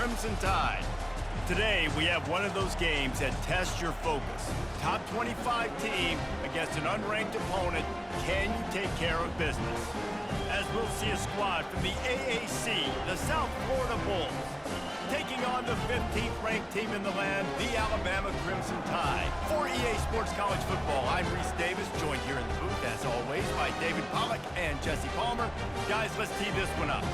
Crimson Tide. Today, we have one of those games that tests your focus. Top 25 team against an unranked opponent. Can you take care of business? As we'll see a squad from the AAC, the South Florida Bulls, taking on the 15th ranked team in the land, the Alabama Crimson Tide. For EA Sports College Football, I'm Reese Davis, joined here in the booth, as always, by David Pollack and Jesse Palmer. Guys, let's tee this one up.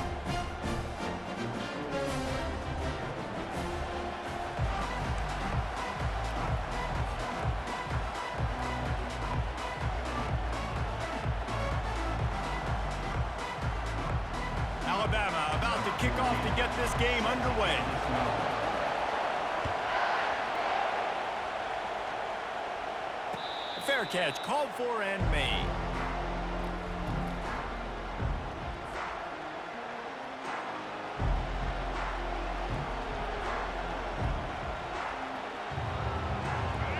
Alabama about to kick off to get this game underway. Fair catch called for and made.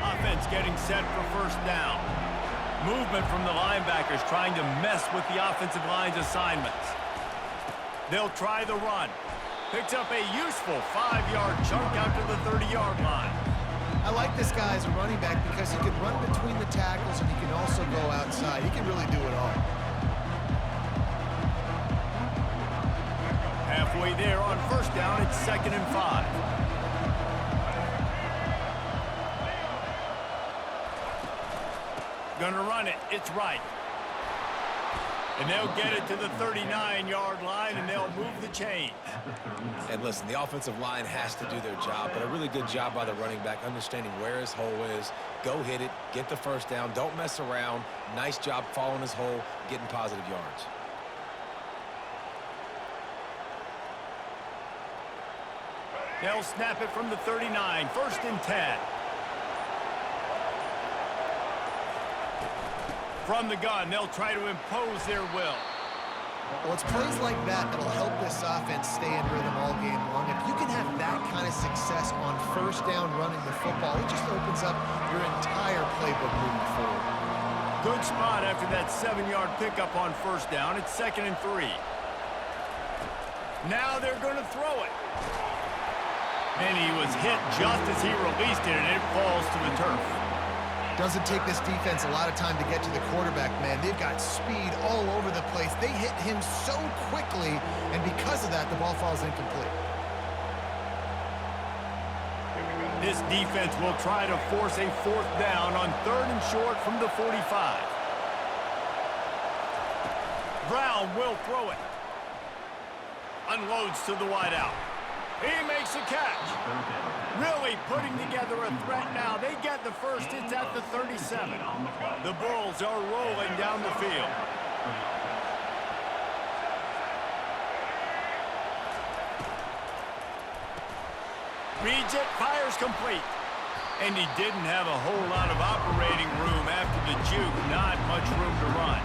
Offense getting set for first down. Movement from the linebackers trying to mess with the offensive line's assignments. They'll try the run. Picks up a useful 5-yard chunk out to the 30-yard line. I like this guy as a running back because he can run between the tackles and he can also go outside. He can really do it all. Halfway there on first down, it's 2nd and 5. Gonna run it. It's right. And they'll get it to the 39-yard line, and they'll move the chains. And listen, the offensive line has to do their job, but a really good job by the running back, understanding where his hole is. Go hit it, get the first down, don't mess around. Nice job following his hole, getting positive yards. They'll snap it from the 39, 1st and 10. From the gun, they'll try to impose their will. Well, it's plays like that that'll help this offense stay in rhythm all game long. If you can have that kind of success on first down running the football, it just opens up your entire playbook moving forward. Good spot after that 7-yard pickup on first down. It's 2nd and 3. Now they're going to throw it. And he was hit just as he released it, and it falls to the turf. Doesn't take this defense a lot of time to get to the quarterback, man. They've got speed all over the place. They hit him so quickly, and because of that, the ball falls incomplete. This defense will try to force a 4th down on 3rd and short from the 45. Brown will throw it. Unloads to the wideout. He makes a catch. Really putting together a threat now. They get the first. It's at the 37. The Bulls are rolling down the field. Reads it, fires complete. And he didn't have a whole lot of operating room after the juke. Not much room to run.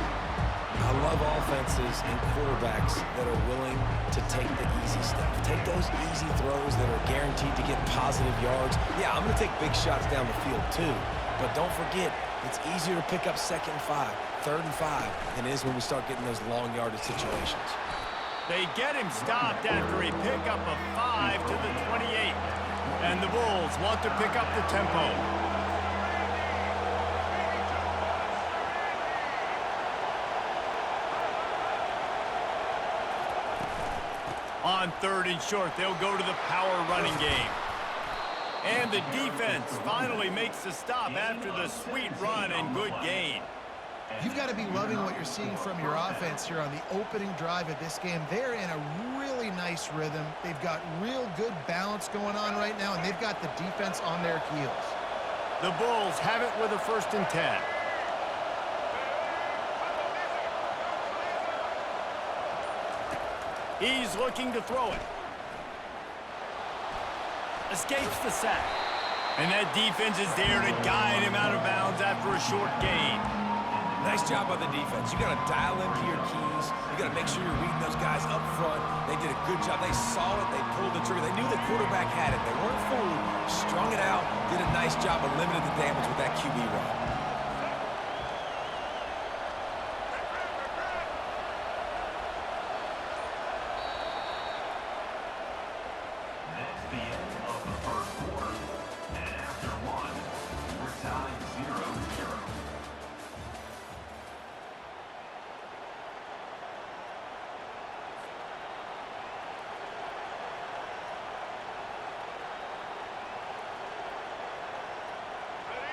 I love offenses and quarterbacks that are willing to take the easy stuff. Take those easy throws that are guaranteed to get positive yards. Yeah, I'm going to take big shots down the field too. But don't forget, it's easier to pick up 2nd and 5, 3rd and 5 than it is when we start getting those long yardage situations. They get him stopped after a pickup of 5 to the 28. And the Bulls want to pick up the tempo. On 3rd and short, they'll go to the power running game. And the defense finally makes the stop after the sweet run and good gain. You've got to be loving what you're seeing from your offense here on the opening drive of this game. They're in a really nice rhythm. They've got real good balance going on right now, and they've got the defense on their heels. The Bulls have it with a 1st and 10. He's looking to throw it. Escapes the sack. And that defense is there to guide him out of bounds after a short gain. Nice job by the defense. You got to dial into your keys. You got to make sure you're reading those guys up front. They did a good job. They saw it. They pulled the trigger. They knew the quarterback had it. They weren't fooled. Strung it out. Did a nice job of limiting the damage with that QB run.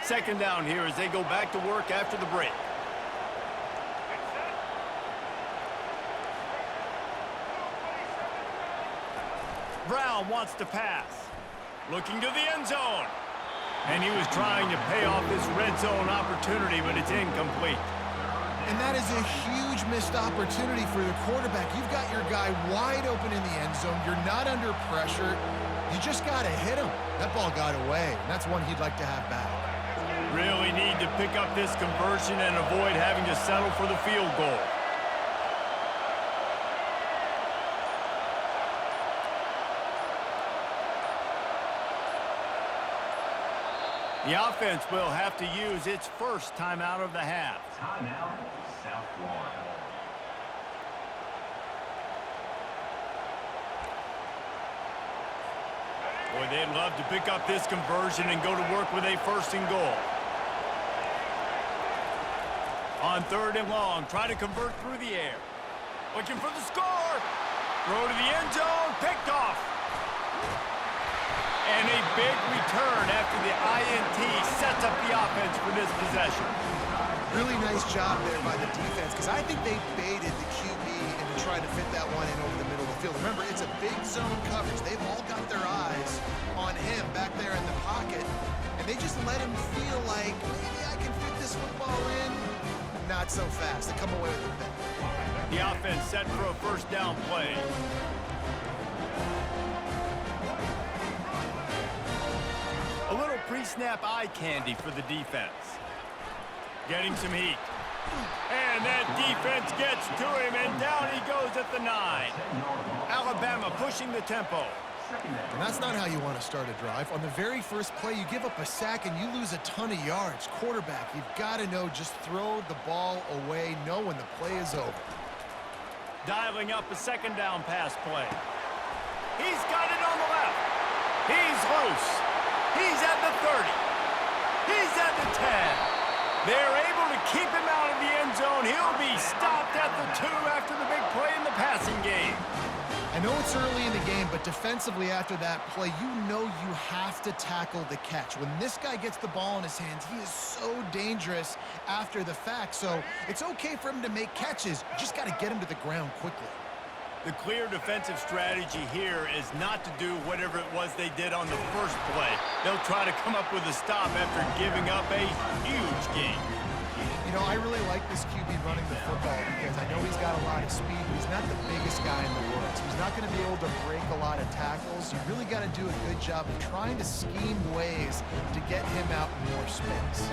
Second down here as they go back to work after the break. Brown wants to pass. Looking to the end zone. And he was trying to pay off this red zone opportunity, but it's incomplete. And that is a huge missed opportunity for the quarterback. You've got your guy wide open in the end zone. You're not under pressure. You just got to hit him. That ball got away, and that's one he'd like to have back. Really need to pick up this conversion and avoid having to settle for the field goal. The offense will have to use its first timeout of the half. Timeout, South Florida. Boy, they'd love to pick up this conversion and go to work with a first and goal. On third and long, try to convert through the air. Looking for the score. Throw to the end zone, picked off. And a big return after the INT sets up the offense for this possession. Really nice job there by the defense, because I think they baited the QB into trying to fit that one in over the middle of the field. Remember, it's a big zone coverage. They've all got their eyes on him back there in the pocket, and they just let him feel like, maybe I can fit this football in. Not so fast. They come away with a pick. The offense set for a first down play. A little pre-snap eye candy for the defense. Getting some heat. And that defense gets to him, and down he goes at the 9. Alabama pushing the tempo. And that's not how you want to start a drive. On the very first play, you give up a sack and you lose a ton of yards. Quarterback, you've got to know, just throw the ball away, know when the play is over. Dialing up a second down pass play. He's got it on the left. He's loose. He's at the 30. He's at the 10. They're able to keep him out of the end zone. He'll be stopped at the 2 after the big play in the passing game. I know it's early in the game, but defensively after that play, you know you have to tackle the catch. When this guy gets the ball in his hands, he is so dangerous after the fact. So it's okay for him to make catches. You just got to get him to the ground quickly. The clear defensive strategy here is not to do whatever it was they did on the first play. They'll try to come up with a stop after giving up a huge gain. You know, I really like this QB running the football because I know he's got a lot of speed, but he's not the biggest guy in the world. So he's not going to be able to break a lot of tackles. You really got to do a good job of trying to scheme ways to get him out in more space.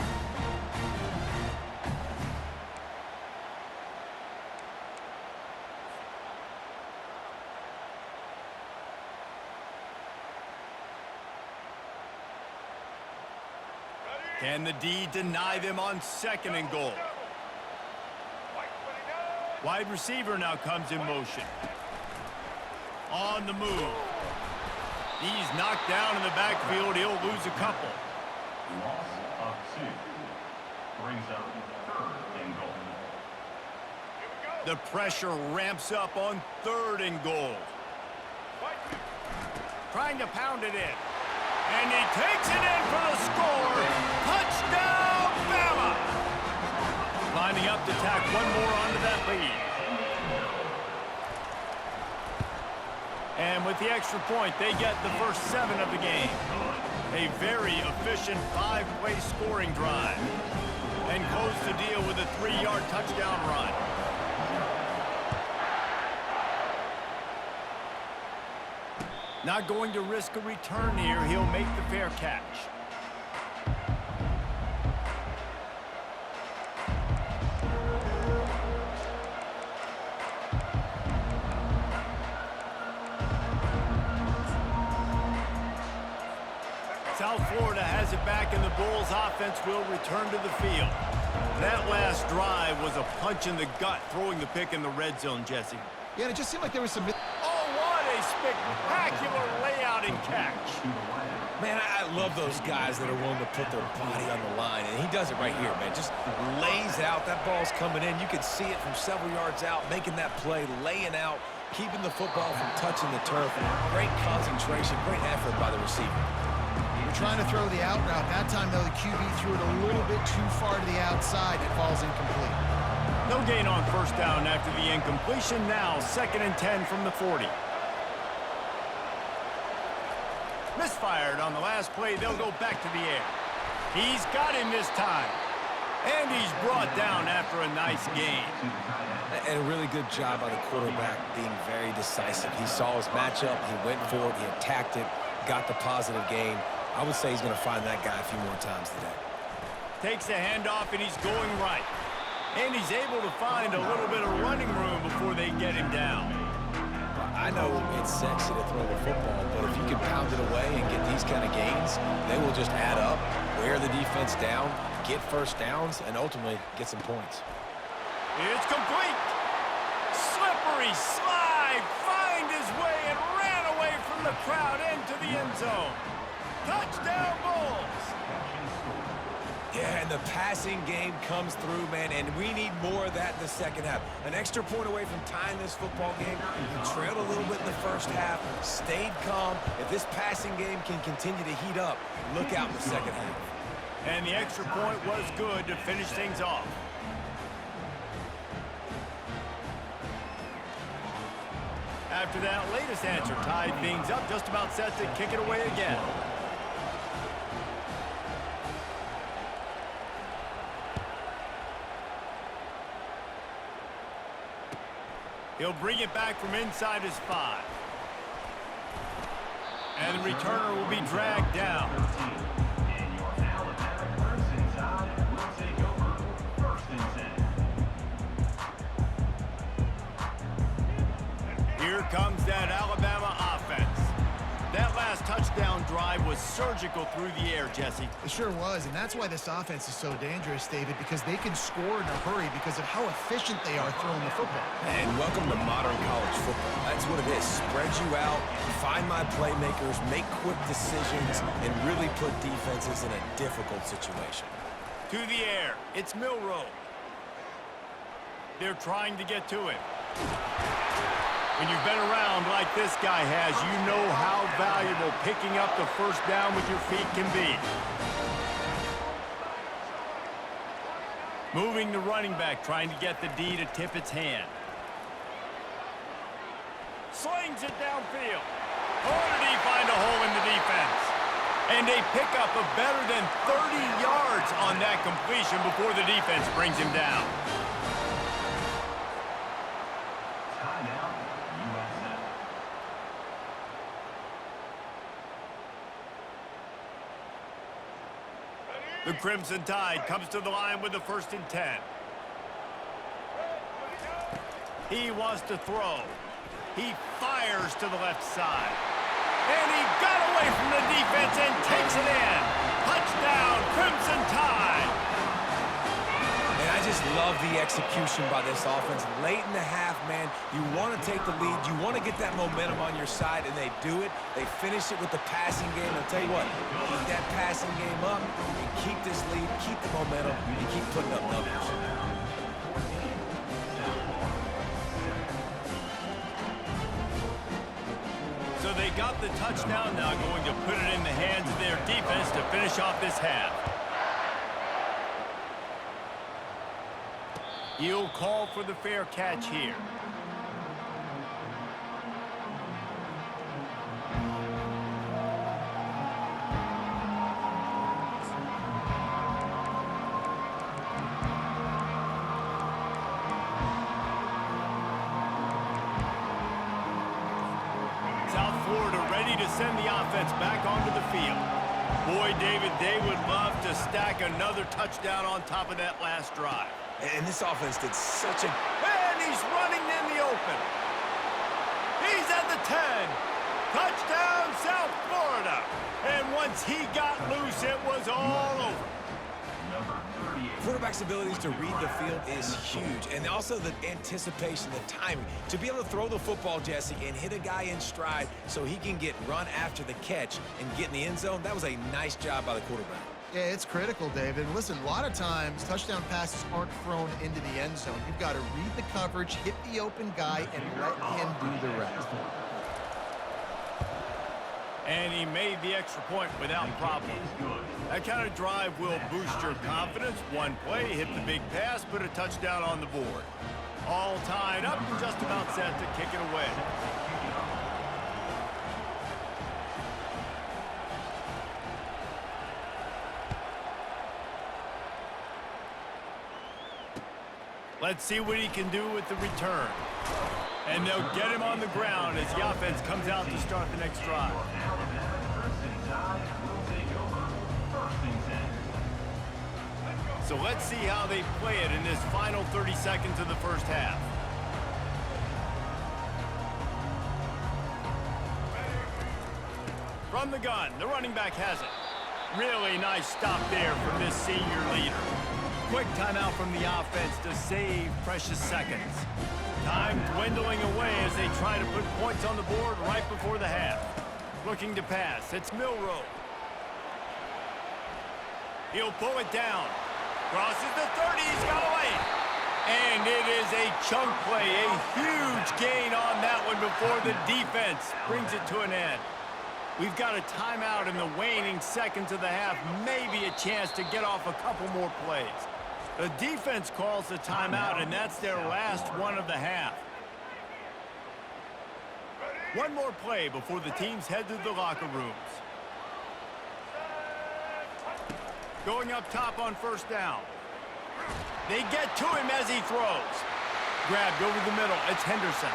Can the D deny them on second and goal? Wide receiver now comes in motion. On the move. He's knocked down in the backfield. He'll lose a couple. Loss of 2. Brings up third and goal. The pressure ramps up on third and goal. Trying to pound it in. And he takes it in for the score. Touchdown, Bama! Lining up to tack one more onto that lead. And with the extra point, they get the first 7 of the game. A very efficient 5-play scoring drive. And close the deal with a 3-yard touchdown run. Not going to risk a return here. He'll make the fair catch. South Florida has it back, and the Bulls offense will return to the field. That last drive was a punch in the gut, throwing the pick in the red zone, Jesse. Yeah, and it just seemed like there was some... A spectacular layout and catch. Man, I love those guys that are willing to put their body on the line, and he does it right here, man. Just lays out. That ball's coming in. You can see it from several yards out, making that play, laying out, keeping the football from touching the turf. Great concentration, great effort by the receiver. They're trying to throw the out route. That time, though, the QB threw it a little bit too far to the outside. It falls incomplete. No gain on first down after the incompletion. Now 2nd and 10 from the 40. Misfired on the last play. They'll go back to the air. He's got him this time. And he's brought down after a nice gain. And a really good job by the quarterback being very decisive. He saw his matchup. He went for it. He attacked it. Got the positive gain. I would say he's going to find that guy a few more times today. Takes the handoff, and he's going right. And he's able to find a little bit of running room before they get him down. I know it's sexy to throw the football, but if you can pound it away and get these kind of gains, they will just add up, wear the defense down, get first downs, and ultimately get some points. It's complete. Slippery slide, find his way and ran away from the crowd into the end zone. Touchdown Bulls. Yeah, and the passing game comes through, man, and we need more of that in the second half. An extra point away from tying this football game. You trailed a little bit in the first half, stayed calm. If this passing game can continue to heat up, look out in the second half. And the extra point was good to finish things off. After that latest answer tied things up, just about set to kick it away again. He'll bring it back from inside his 5. And the returner will be dragged down. And your Alabama person side will take over 1st and 10. Here comes that Alabama offense. That last touchdown drive was surgical through the air, Jesse. It sure was, and that's why this offense is so dangerous, David, because they can score in a hurry because of how efficient they are throwing the football. And welcome to modern college football. That's what it is. Spread you out, find my playmakers, make quick decisions, and really put defenses in a difficult situation. To the air, it's Milroe. They're trying to get to him. When you've been around like this guy has, you know how valuable picking up the first down with your feet can be. Moving the running back, trying to get the D to tip its hand. Slings it downfield. Oh, did he find a hole in the defense? And a pickup of better than 30 yards on that completion before the defense brings him down. Timeout, USF. The Crimson Tide comes to the line with the 1st and 10. He wants to throw. He fires to the left side. And he got away from the defense and takes it in. Touchdown, Crimson Tide. And I just love the execution by this offense. Late in the half, man, you want to take the lead. You want to get that momentum on your side, and they do it. They finish it with the passing game. I'll tell you what, keep that passing game up, and keep this lead, keep the momentum, and keep putting up numbers. So they got the touchdown, now going to put it in the hands of their defense to finish off this half. He'll call for the fair catch here. South Florida ready to send the offense back onto the field. Boy, David, they would love to stack another touchdown on top of that last drive. And this offense did such a... And he's running in the open. He's at the 10. Touchdown, South Florida. And once he got loose, it was all over. Number 38. Quarterback's abilities to read the field is huge. And also the anticipation, the timing. To be able to throw the football, Jesse, and hit a guy in stride so he can get run after the catch and get in the end zone, that was a nice job by the quarterback. Yeah, it's critical, David. Listen, a lot of times, touchdown passes aren't thrown into the end zone. You've got to read the coverage, hit the open guy, and let him do the rest. And he made the extra point without problem. That kind of drive will boost your confidence. One play, hit the big pass, put a touchdown on the board. All tied up and just about set to kick it away. Let's see what he can do with the return. And they'll get him on the ground as the offense comes out to start the next drive. So let's see how they play it in this final 30 seconds of the first half. From the gun, the running back has it. Really nice stop there from this senior leader. Quick timeout from the offense to save precious seconds. Time dwindling away as they try to put points on the board right before the half. Looking to pass, it's Milrow. He'll pull it down. Crosses the 30, he's got away. And it is a chunk play, a huge gain on that one before the defense brings it to an end. We've got a timeout in the waning seconds of the half, maybe a chance to get off a couple more plays. The defense calls the timeout, and that's their last one of the half. One more play before the teams head to the locker rooms. Going up top on first down. They get to him as he throws. Grabbed over the middle. It's Henderson.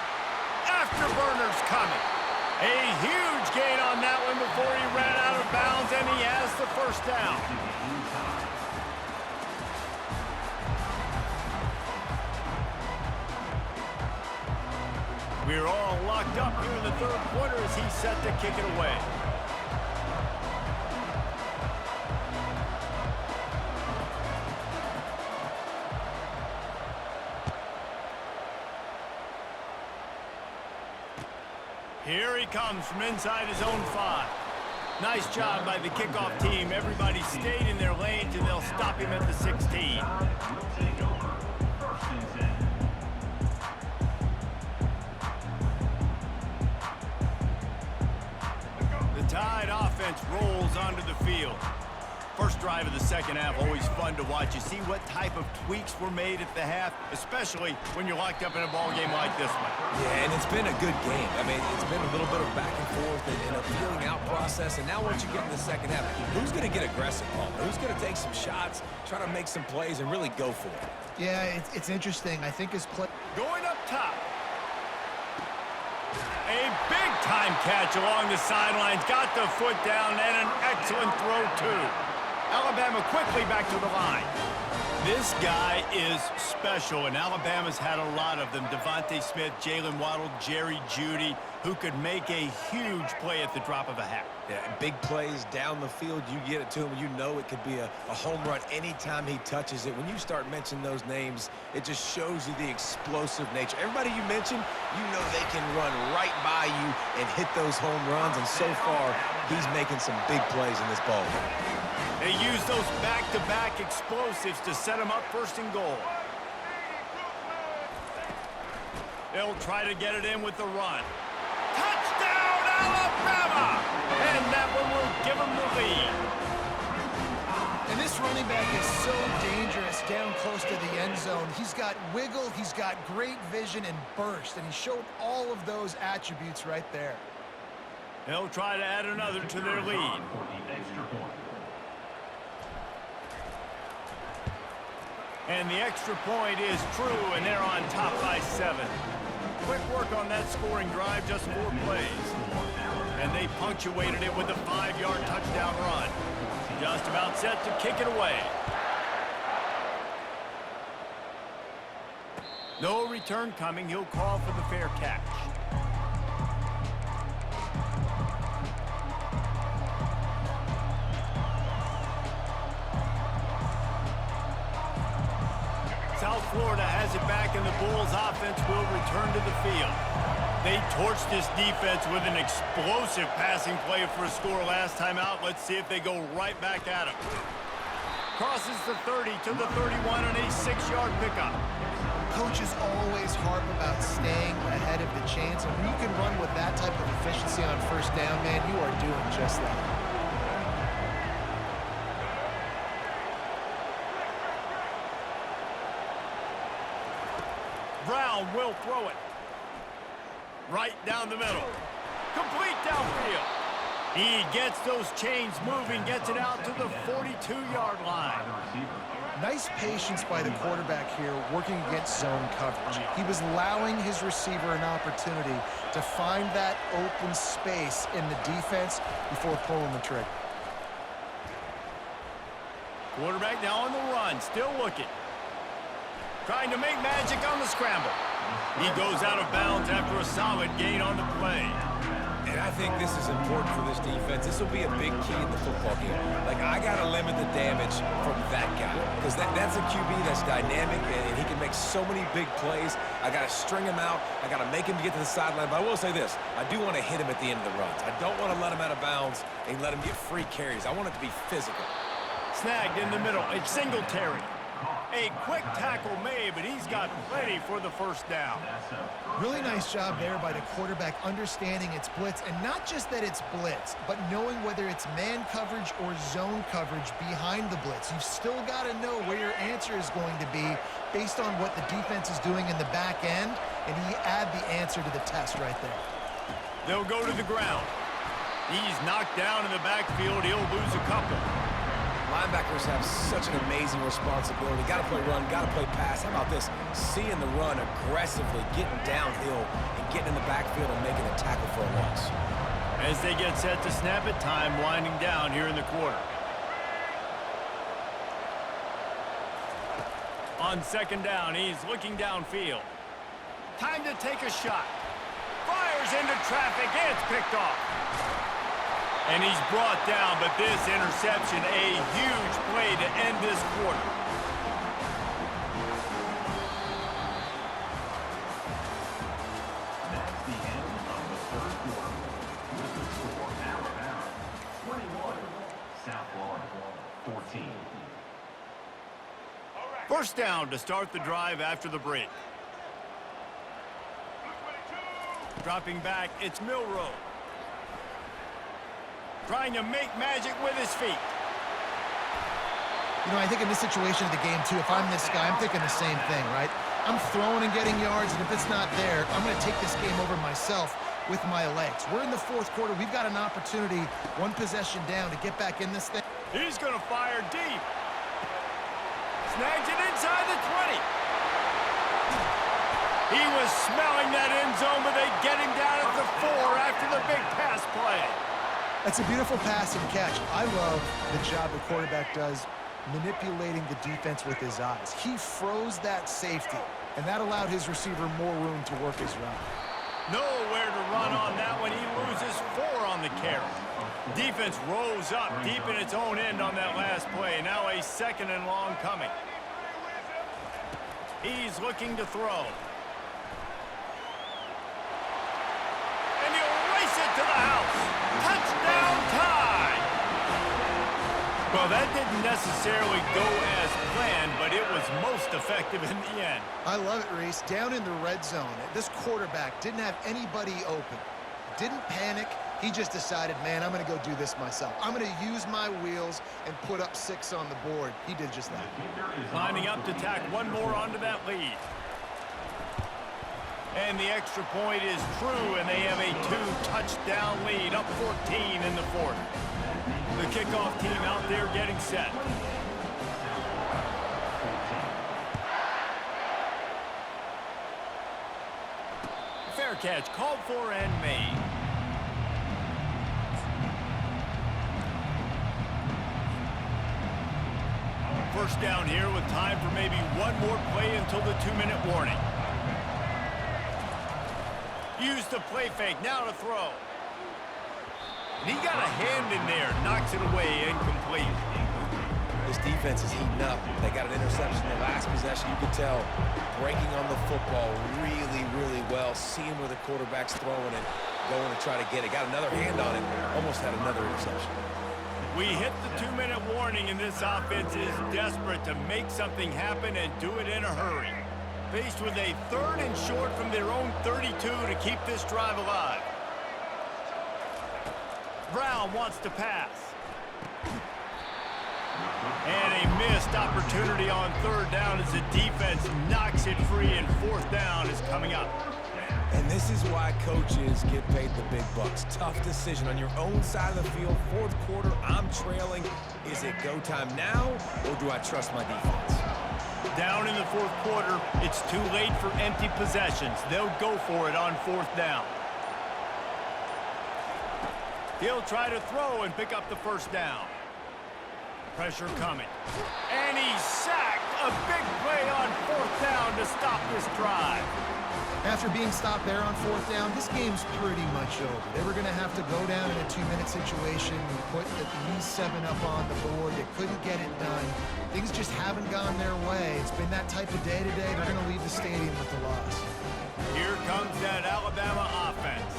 Afterburner's coming. A huge gain on that one before he ran out of bounds, and he has the first down. We're all locked up here in the third quarter as he's set to kick it away. Here he comes from inside his own 5. Nice job by the kickoff team. Everybody stayed in their lanes, and they'll stop him at the 16. The Tide offense rolls onto the field. First drive of the second half, always fun to watch. You see what type of tweaks were made at the half, especially when you're locked up in a ball game like this one. Yeah, and it's been a good game. I mean, it's been a little bit of back and forth and a feeling out process. And now once you get in the second half, who's going to get aggressive, Paul? Who's going to take some shots, try to make some plays, and really go for it? Yeah, it's interesting. I think his play... Going up top. A big-time catch along the sidelines. Got the foot down, and an excellent throw, too. Alabama quickly back to the line. This guy is special, and Alabama's had a lot of them. Devontae Smith, Jalen Waddle, Jerry Jeudy, who could make a huge play at the drop of a hat. Yeah, big plays down the field. You get it to him, you know it could be a home run anytime he touches it. When you start mentioning those names, it just shows you the explosive nature. Everybody you mentioned, you know they can run right by you and hit those home runs, and so far, he's making some big plays in this ball game. They use those back-to-back explosives to set them up first and goal. They'll try to get it in with the run. Touchdown, Alabama! And that one will give them the lead. And this running back is so dangerous down close to the end zone. He's got wiggle, he's got great vision and burst, and he showed all of those attributes right there. They'll try to add another to their lead. And the extra point is true, and they're on top by 7. Quick work on that scoring drive, just 4 plays. And they punctuated it with a 5-yard touchdown run. Just about set to kick it away. No return coming. He'll call for the fair catch. South Florida has it back, and the Bulls offense will return to the field. They torched this defense with an explosive passing play for a score last time out. Let's see if they go right back at him. Crosses the 30 to the 31 on a 6-yard pickup. coaches always harp about staying ahead of the chains, and when you can run with that type of efficiency on first down, man, you are doing just that. Brown will throw it. Right down the middle. Complete downfield. He gets those chains moving, gets it out to the 42-yard line. Nice patience by the quarterback here, working against zone coverage. He was allowing his receiver an opportunity to find that open space in the defense before pulling the trigger. Quarterback now on the run, still looking. Trying to make magic on the scramble. He goes out of bounds after a solid gain on the play. And I think this is important for this defense. This will be a big key in the football game. Like, I got to limit the damage from that guy because that's a QB that's dynamic, and he can make so many big plays. I got to string him out. I got to make him get to the sideline. But I will say this. I do want to hit him at the end of the runs. I don't want to let him out of bounds and let him get free carries. I want it to be physical. Snagged in the middle. It's Singletary. A quick tackle made, but he's got plenty for the first down. Really nice job there by the quarterback understanding it's blitz, and not just that it's blitz, but knowing whether it's man coverage or zone coverage behind the blitz. You've still got to know where your answer is going to be based on what the defense is doing in the back end, and he add the answer to the test right there. They'll go to the ground. He's knocked down in the backfield. He'll lose a couple. Linebackers have such an amazing responsibility. Got to play run, got to play pass. How about this? Seeing the run aggressively, getting downhill, and getting in the backfield and making a tackle for a loss. As they get set to snap it, time winding down here in the quarter. On second down, he's looking downfield. Time to take a shot. Fires into traffic, and it's picked off. And he's brought down, but this interception, a huge play to end this quarter. That's the end of the third quarter. With the score, Alabama 21, South Florida 14. First down to start the drive after the break. Dropping back, it's Milroe. Trying to make magic with his feet. You know, I think in this situation of the game, too, if I'm this guy, I'm thinking the same thing, right? I'm throwing and getting yards, and if it's not there, I'm going to take this game over myself with my legs. We're in the fourth quarter. We've got an opportunity, one possession down, to get back in this thing. He's going to fire deep. Snags it inside the 20. He was smelling that end zone, but they get him down at the 4 after the big pass play. That's a beautiful pass and catch. I love the job the quarterback does manipulating the defense with his eyes. He froze that safety, and that allowed his receiver more room to work his route. Nowhere to run on that one. He loses 4 on the carry. Defense rose up deep in its own end on that last play. Now a second and long coming. He's looking to throw. And he'll race it to the house. Touchdown time! Well, that didn't necessarily go as planned, but it was most effective in the end. I love it, Reese. Down in the red zone, this quarterback didn't have anybody open. Didn't panic. He just decided, man, I'm going to go do this myself. I'm going to use my wheels and put up 6 on the board. He did just that. Lining up to tack one more onto that lead. And the extra point is true, and they have a 2-touchdown lead, up 14 in the fourth. The kickoff team out there getting set. Fair catch called for and made. First down here with time for maybe one more play until the 2-minute warning. Use the play fake, now to throw. And he got a hand in there, knocks it away, incomplete. This defense is heating up. They got an interception in the last possession. You could tell breaking on the football really, really well, seeing where the quarterback's throwing it, going to try to get it. Got another hand on it, almost had another interception. We hit the 2-minute warning, and this offense is desperate to make something happen and do it in a hurry. Faced with a 3rd and short from their own 32 to keep this drive alive. Brown wants to pass. And a missed opportunity on 3rd down as the defense knocks it free, and 4th down is coming up. And this is why coaches get paid the big bucks. Tough decision on your own side of the field. 4th quarter, I'm trailing. Is it go time now, or do I trust my defense? Down in the 4th quarter, it's too late for empty possessions. They'll go for it on 4th down. He'll try to throw and pick up the 1st down. Pressure coming. And he's sacked. A big play on 4th down to stop this drive. After being stopped there on 4th down, this game's pretty much over. They were going to have to go down in a 2-minute situation, put at least 7 up on the board. They couldn't get it done. Things just haven't gone their way. It's been that type of day today. They're going to leave the stadium with the loss. Here comes that Alabama offense.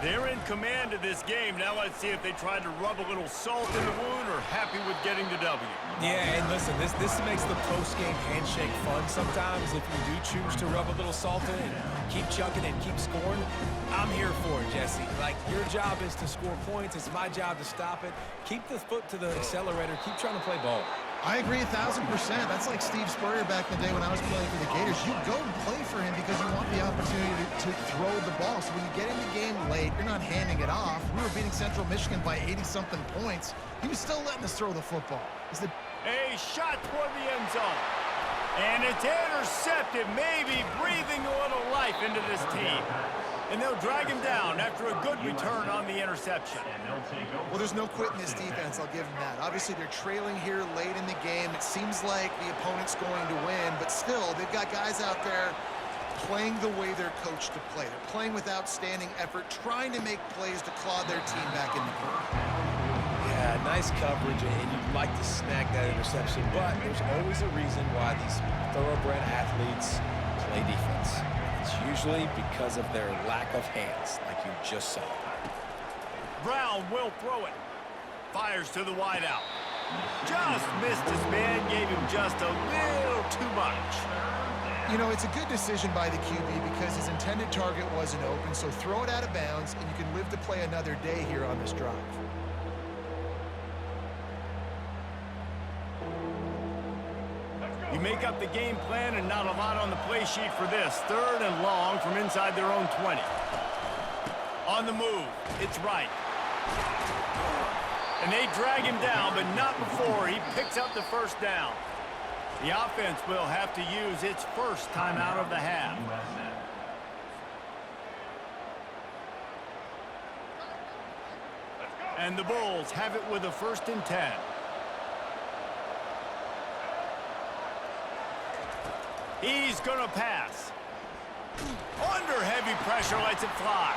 They're in command of this game. Now let's see if they try to rub a little salt in the wound or happy with getting the W. Yeah, and listen, this makes the post-game handshake fun sometimes. If you do choose to rub a little salt in and keep chucking and keep scoring, I'm here for it, Jesse. Like, your job is to score points. It's my job to stop it. Keep the foot to the accelerator. Keep trying to play ball. I agree 1,000%. That's like Steve Spurrier back in the day when I was playing for the Gators. You go and play for him because you want the opportunity to throw the ball. So when you get in the game late, you're not handing it off. We were beating Central Michigan by 80-something points. He was still letting us throw the football. A shot toward the end zone. And it's intercepted, maybe breathing a little life into this team. And they'll drag him down after a good return on the interception. Well, there's no quitting this defense. I'll give them that. Obviously, they're trailing here late in the game. It seems like the opponent's going to win, but still, they've got guys out there playing the way they're coached to play. They're playing with outstanding effort, trying to make plays to claw their team back in the corner. Yeah, nice coverage, and you'd like to snag that interception, but there's always a reason why these thoroughbred athletes play defense. It's usually because of their lack of hands, like you just saw. Brown will throw it. Fires to the wideout. Just missed his man, gave him just a little too much. You know, it's a good decision by the QB because his intended target wasn't open, so throw it out of bounds, and you can live to play another day here on this drive. You make up the game plan and not a lot on the play sheet for this. 3rd and long from inside their own 20. On the move, it's right. And they drag him down, but not before he picks up the 1st down. The offense will have to use its first timeout of the half. And the Bulls have it with a 1st and 10. He's going to pass. Under heavy pressure, lets it fly.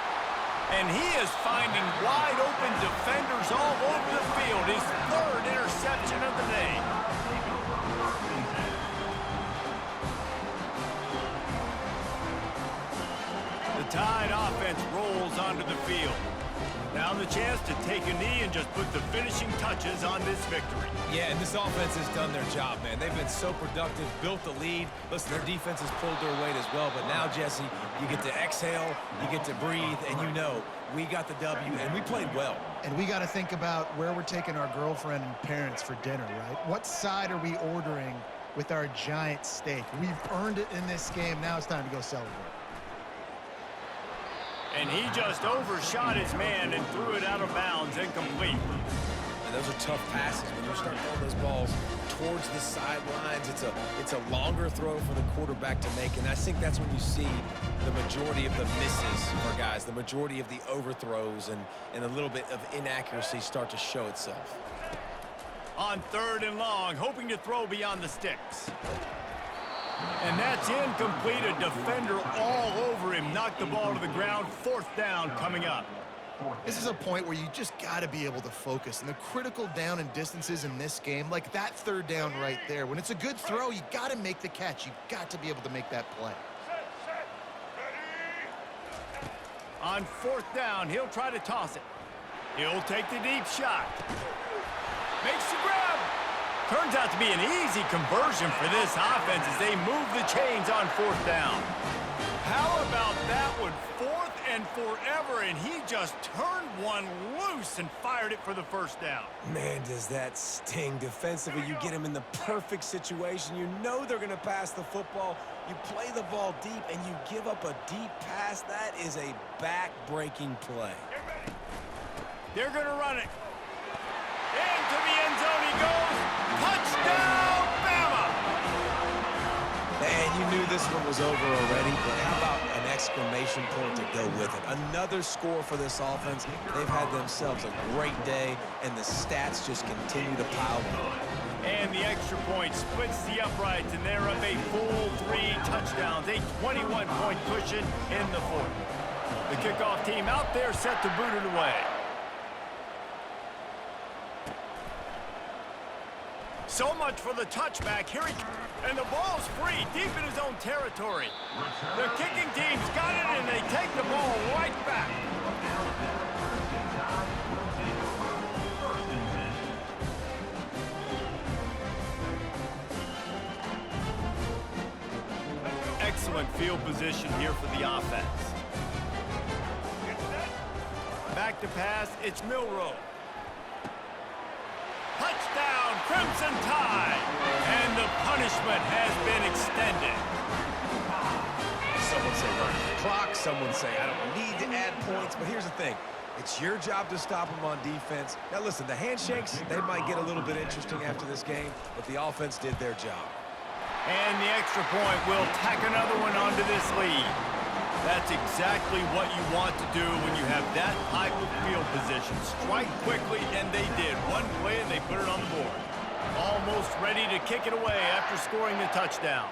And he is finding wide open defenders all over the field. His 3rd interception of the day. The Tide offense rolls onto the field. Now the chance to take a knee and just put the finishing touches on this victory. Yeah, and this offense has done their job, man. They've been so productive, built the lead. Listen, their defense has pulled their weight as well. But now, Jesse, you get to exhale, you get to breathe, and you know we got the W, and we played well. And we got to think about where we're taking our girlfriend and parents for dinner, right? What side are we ordering with our giant steak? We've earned it in this game. Now it's time to go celebrate. And he just overshot his man and threw it out of bounds, incomplete. And those are tough passes when you start throwing those balls towards the sidelines. It's a longer throw for the quarterback to make, and I think that's when you see the majority of the misses for guys, the majority of the overthrows and a little bit of inaccuracy start to show itself. On 3rd and long, hoping to throw beyond the sticks. And that's incomplete. A defender all over him. Knocked the ball to the ground. 4th down coming up. This is a point where you just got to be able to focus. And the critical down and distances in this game, like that 3rd down right there, when it's a good throw, you got to make the catch. You've got to be able to make that play. On 4th down, he'll try to toss it. He'll take the deep shot. Makes the grab. Turns out to be an easy conversion for this offense as they move the chains on 4th down. How about that one? 4th and forever, and he just turned one loose and fired it for the 1st down. Man, does that sting. Defensively, you get him in the perfect situation. You know they're going to pass the football. You play the ball deep, and you give up a deep pass. That is a back-breaking play. They're going to run it. Into the end zone he goes. Touchdown, Bama! Man, you knew this one was over already, but how about an exclamation point to go with it? Another score for this offense. They've had themselves a great day, and the stats just continue to pile up. And the extra point splits the uprights, and they're up a full 3 touchdowns, a 21-point cushion in the 4th. The kickoff team out there set to boot it away. So much for the touchback. Here he comes. And the ball's free, deep in his own territory. The kicking team's got it, and they take the ball right back. Excellent field position here for the offense. Back to pass, it's Milroe. Touchdown, Crimson Tide! And the punishment has been extended. Someone say run the clock. Someone say I don't need to add points. But here's the thing. It's your job to stop them on defense. Now, listen, the handshakes, they might get a little bit interesting after this game, but the offense did their job. And the extra point will tack another one onto this lead. That's exactly what you want to do when you have that type of field position. Strike quickly, and they did. One play, and they put it on the board. Almost ready to kick it away after scoring the touchdown.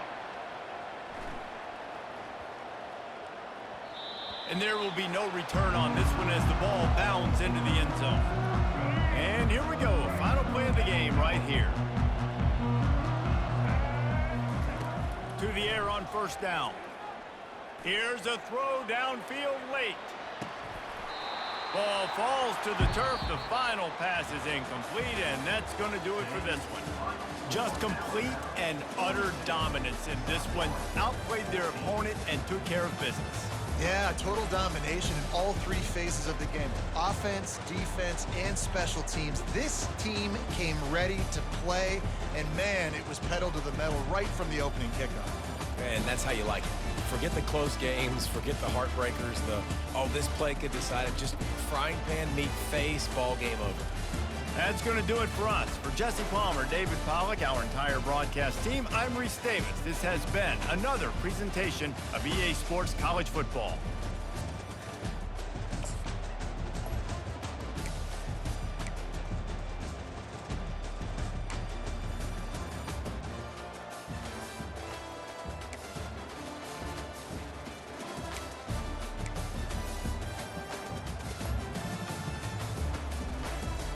And there will be no return on this one as the ball bounds into the end zone. And here we go. Final play of the game right here. To the air on 1st down. Here's a throw downfield late. Ball falls to the turf. The final pass is incomplete, and that's going to do it for this one. Just complete and utter dominance in this one. Outplayed their opponent and took care of business. Yeah, total domination in all 3 phases of the game. Offense, defense, and special teams. This team came ready to play, and man, it was pedal to the metal right from the opening kickoff. And that's how you like it. Forget the close games, forget the heartbreakers, this play could decide it. Just frying pan, meat face, ball game over. That's going to do it for us. For Jesse Palmer, David Pollack, our entire broadcast team, I'm Reese Davis. This has been another presentation of EA Sports College Football.